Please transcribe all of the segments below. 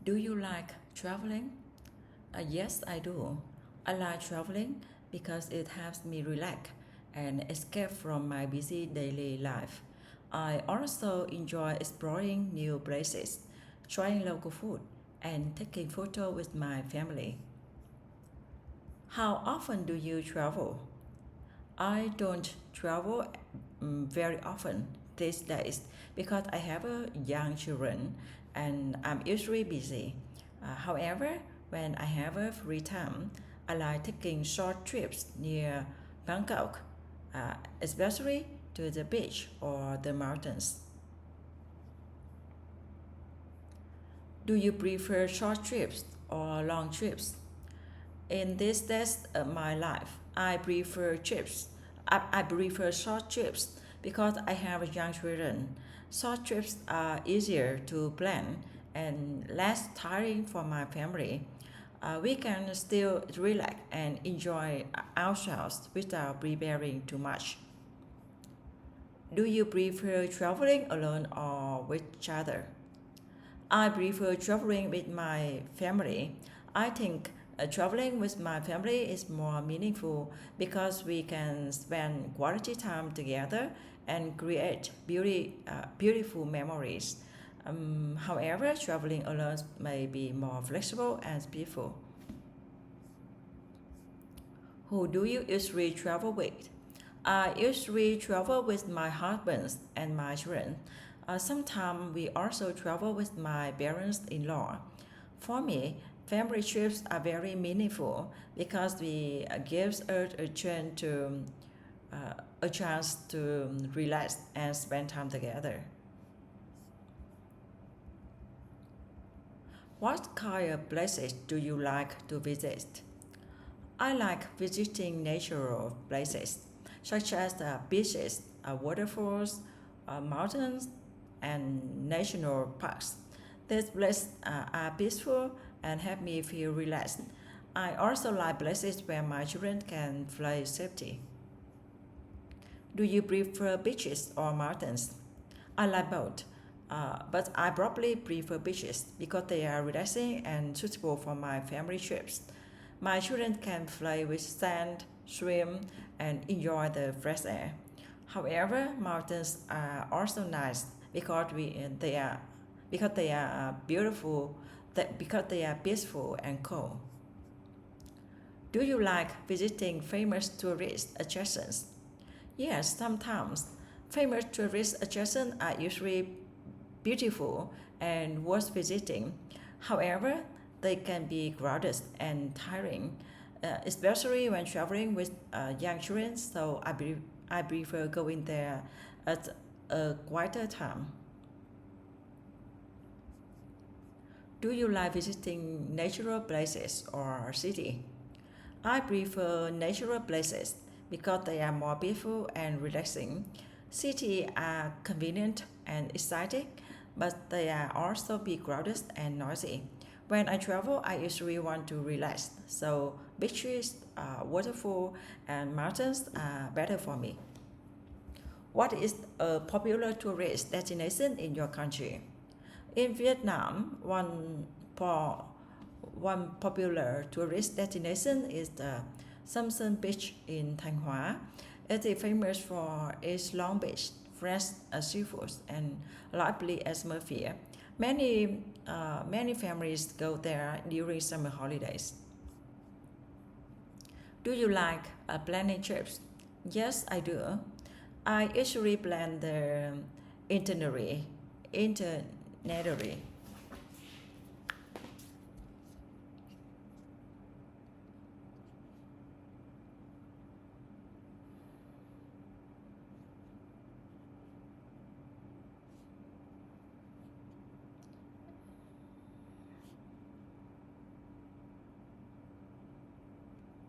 Do you like traveling? Yes, I do. I like traveling because it helps me relax and escape from my busy daily life. I also enjoy exploring new places, trying local food, and taking photos with my family. How often do you travel? I don't travel very often these days because I have a young children and I'm usually busy. However, when I have a free time, I like taking short trips near Bangkok, especially to the beach or the mountains. Do you prefer short trips or long trips? In this stage of my life, I prefer short trips because I have young children. Short trips are easier to plan and less tiring for my family. We can still relax and enjoy ourselves without preparing too much. Do you prefer traveling alone or with each other? I prefer traveling with my family. I think traveling with my family is more meaningful because we can spend quality time together and create beautiful memories. However, traveling alone may be more flexible and peaceful. Who do you usually travel with? I usually travel with my husband and my children. Sometimes we also travel with my parents-in-law. For me, family trips are very meaningful because we gives us a chance to relax and spend time together. What kind of places do you like to visit? I like visiting natural places such as beaches, waterfalls, mountains, and national parks. These places are peaceful and help me feel relaxed. I also like places where my children can play safety. Do you prefer beaches or mountains? I like both, but I probably prefer beaches because they are relaxing and suitable for my family trips. My children can play with sand, swim, and enjoy the fresh air. However, mountains are also nice because they are beautiful, because they are peaceful and cool. Do you like visiting famous tourist attractions? Yes, sometimes. Famous tourist attractions are usually beautiful and worth visiting. However, they can be crowded and tiring, especially when traveling with young children, so I prefer going there at a quieter time. Do you like visiting natural places or city? I prefer natural places because they are more peaceful and relaxing. Cities are convenient and exciting, but they are also be crowded and noisy. When I travel, I usually want to relax, so beaches, waterfall, and mountains are better for me. What is a popular tourist destination in your country? In Vietnam, one popular tourist destination is the Samson Beach in Thanh Hóa. It is famous for its long beach, fresh seafood, and lively atmosphere. Many families go there during summer holidays. Do you like planning trips? Yes, I do. I usually plan the itinerary, itinerary.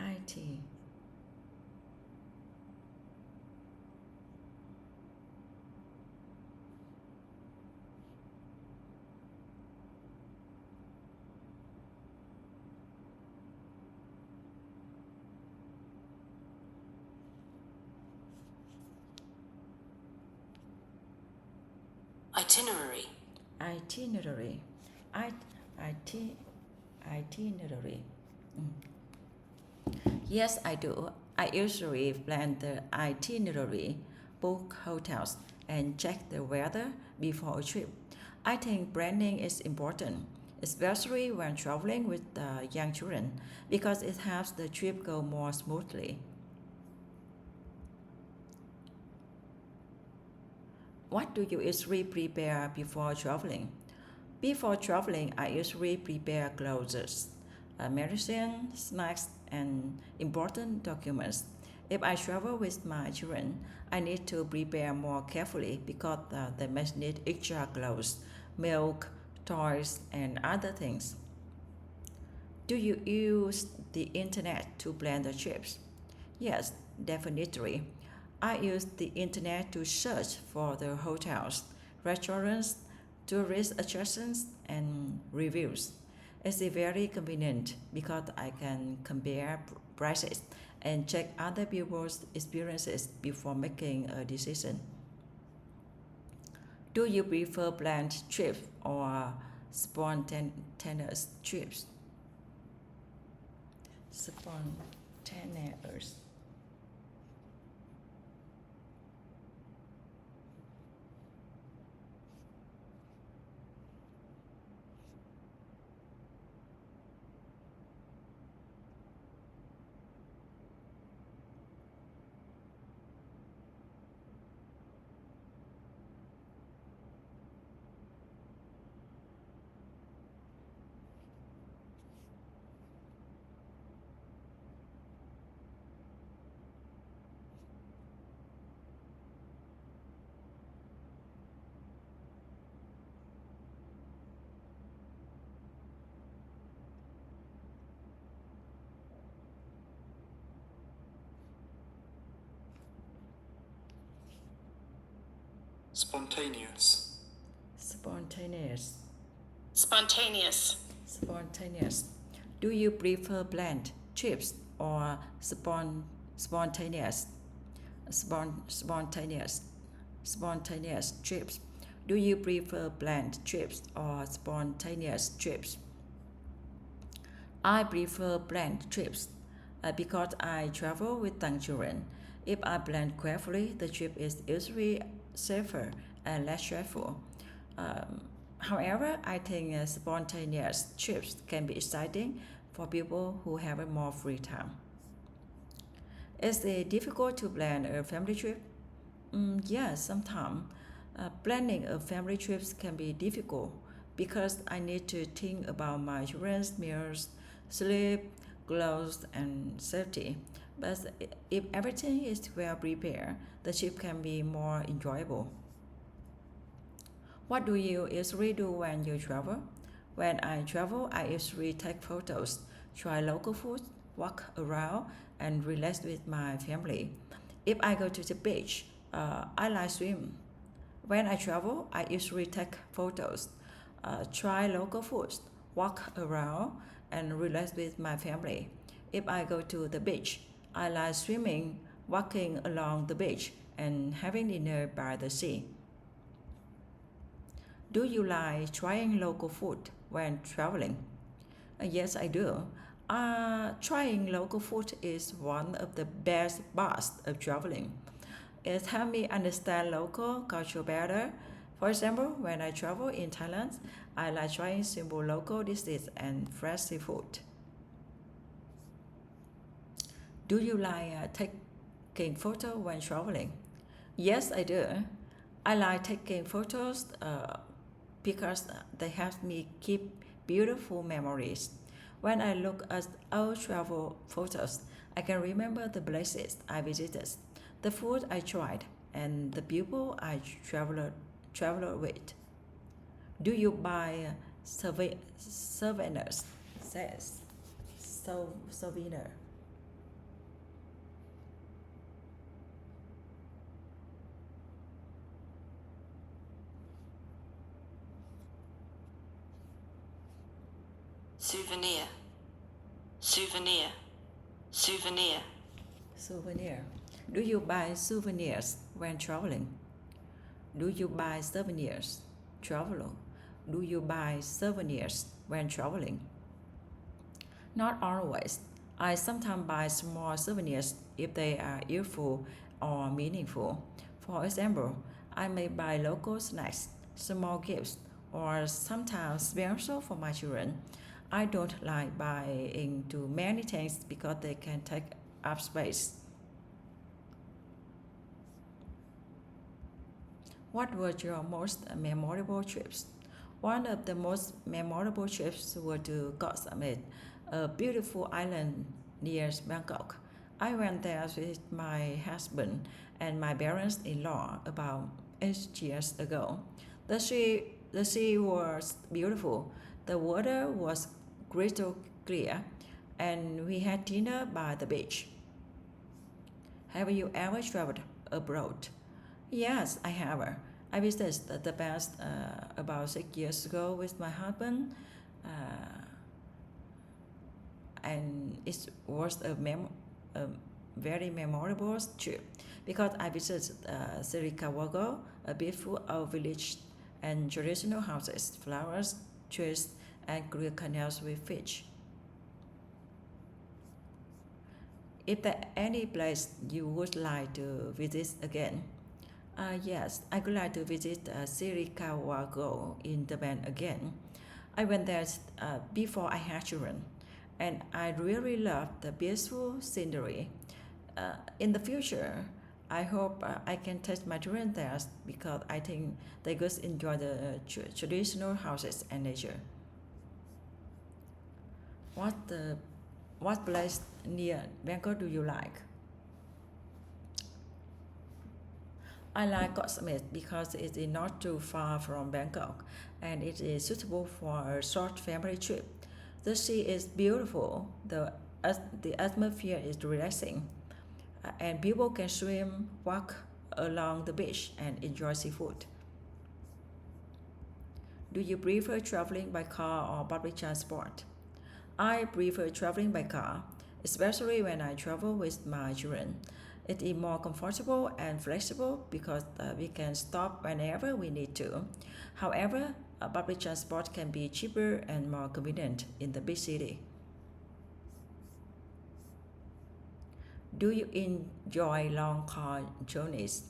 IT. Itinerary. Itinerary. I, IT, itinerary. Yes, I do. I usually plan the itinerary, book hotels, and check the weather before a trip. I think planning is important, especially when traveling with young children, because it helps the trip go more smoothly. What do you usually prepare before traveling? Before traveling, I usually prepare clothes, medicine, snacks, and important documents. If I travel with my children, I need to prepare more carefully because they may need extra clothes, milk, toys, and other things. Do you use the internet to plan the trips? Yes, definitely. I use the internet to search for the hotels, restaurants, tourist attractions, and reviews. It's very convenient because I can compare prices and check other people's experiences before making a decision. Do you prefer planned trips or spontaneous trips? Spontaneous. Spontaneous. Spontaneous. Spontaneous. Spontaneous. Do you prefer planned trips or spontaneous? Spontaneous. Spontaneous trips. Do you prefer planned trips or spontaneous trips? I prefer planned trips because I travel with young children. If I plan carefully, the trip is usually safer and less stressful. Um, However, I think spontaneous trips can be exciting for people who have more free time. Is it difficult to plan a family trip? Yes, sometimes. Planning a family trip can be difficult because I need to think about my children's meals, sleep, clothes, and safety. But if everything is well prepared, the trip can be more enjoyable. What do you usually do when you travel? When I travel, I usually take photos, try local food, walk around, and relax with my family. If I go to the beach, I like swim. When I travel, I usually take photos, try local foods, walk around, and relax with my family. If I go to the beach, I like swimming, walking along the beach, and having dinner by the sea. Do you like trying local food when traveling? Yes, I do. Trying local food is one of the best parts of traveling. It helps me understand local culture better. For example, when I travel in Thailand, I like trying simple local dishes and fresh seafood. Do you like taking photos when traveling? Yes, I do. I like taking photos because they help me keep beautiful memories. When I look at old travel photos, I can remember the places I visited, the food I tried, and the people I traveled with. Do you buy souvenirs? Says souvenir. Souvenir. Souvenir. Souvenir. Souvenir. Do you buy souvenirs when traveling? Do you buy souvenirs? Travel. do you buy souvenirs when traveling? Not always. I sometimes buy small souvenirs if they are useful or meaningful. For example, I may buy local snacks, small gifts, or sometimes special for my children. I don't like buying too many things because they can take up space. What were your most memorable trips? One of the most memorable trips were to Koh Samet, a beautiful island near Bangkok. I went there with my husband and my parents-in-law about 8 years ago. The sea was beautiful, the water was crystal clear, and we had dinner by the beach. Have you ever traveled abroad? Yes, I have. I visited the past about 6 years ago with my husband, uh, and it was a very memorable trip because I visited Sirikawago, a beautiful old village, and traditional houses, flowers, trees, and clear canals with fish. Is there any place you would like to visit again? Yes, I would like to visit Sirikawago in Japan again. I went there before I had children, and I really love the peaceful scenery. In the future, I hope I can take my children there because I think they could enjoy the traditional houses and nature. What the what place near Bangkok do you like? I like Koh Samet because it is not too far from Bangkok and it is suitable for a short family trip. The sea is beautiful, the atmosphere is relaxing, and people can swim, walk along the beach, and enjoy seafood. Do you prefer traveling by car or public transport? I prefer traveling by car, especially when I travel with my children. It is more comfortable and flexible because we can stop whenever we need to. However, public transport can be cheaper and more convenient in the big city. Do you enjoy long car journeys?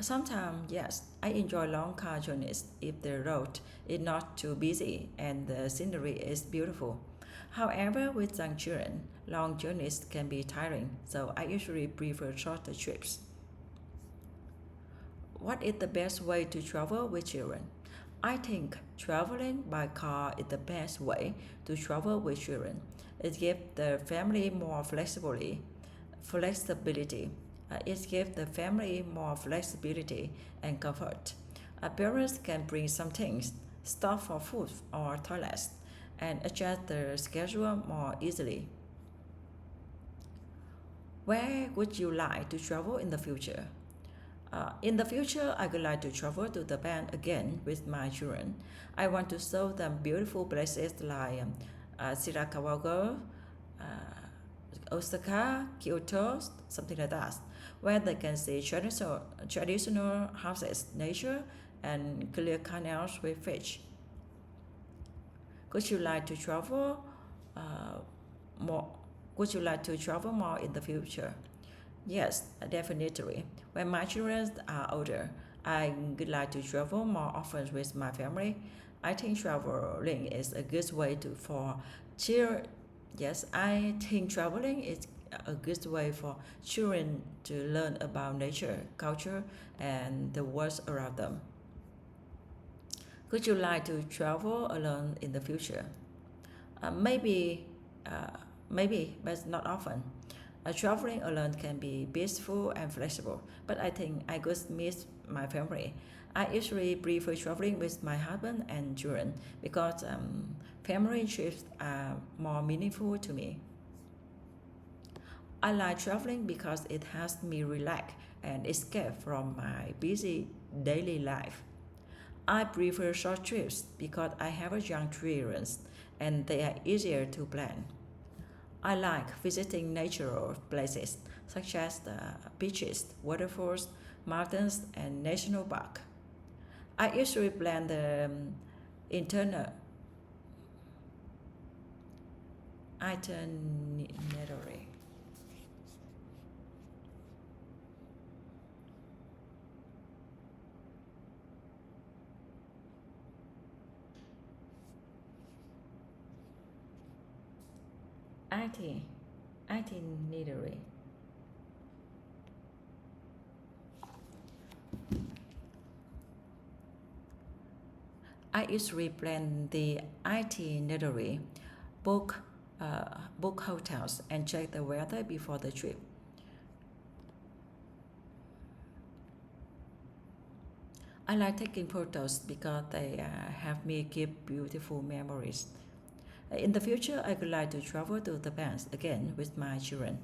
Sometimes, yes, I enjoy long car journeys if the road is not too busy and the scenery is beautiful. However, with young children, long journeys can be tiring, so I usually prefer shorter trips. What is the best way to travel with children? I think traveling by car is the best way to travel with children. It gives the family more flexibility. It gives the family more flexibility and comfort. Parents can bring some things, stop for food or toilets, and adjust the schedule more easily. Where would you like to travel in the future? In the future, I would like to travel to Japan again with my children. I want to show them beautiful places like Shirakawa, Osaka, Kyoto, something like that, where they can see traditional houses, nature, and clear canals with fish. Would you like to travel uh, more? Would you like to travel more in the future? Yes, definitely. When my children are older, I would like to travel more often with my family. I think traveling is a good way to for children. Yes, I think traveling is a good way for children to learn about nature, culture, and the world around them. Would you like to travel alone in the future? Uh, maybe, uh, maybe, but not often. Traveling alone can be peaceful and flexible, but I think I could miss my family. I usually prefer traveling with my husband and children because family trips are more meaningful to me. I like traveling because it helps me relax and escape from my busy daily life. I prefer short trips because I have a young children and they are easier to plan. I like visiting natural places such as the beaches, waterfalls, mountains, and national park. I usually plan the internal itinerary. Itinerary. I usually plan the itinerary, book book hotels, and check the weather before the trip. I like taking photos because they have me keep beautiful memories. In the future, I would like to travel to Japan again with my children.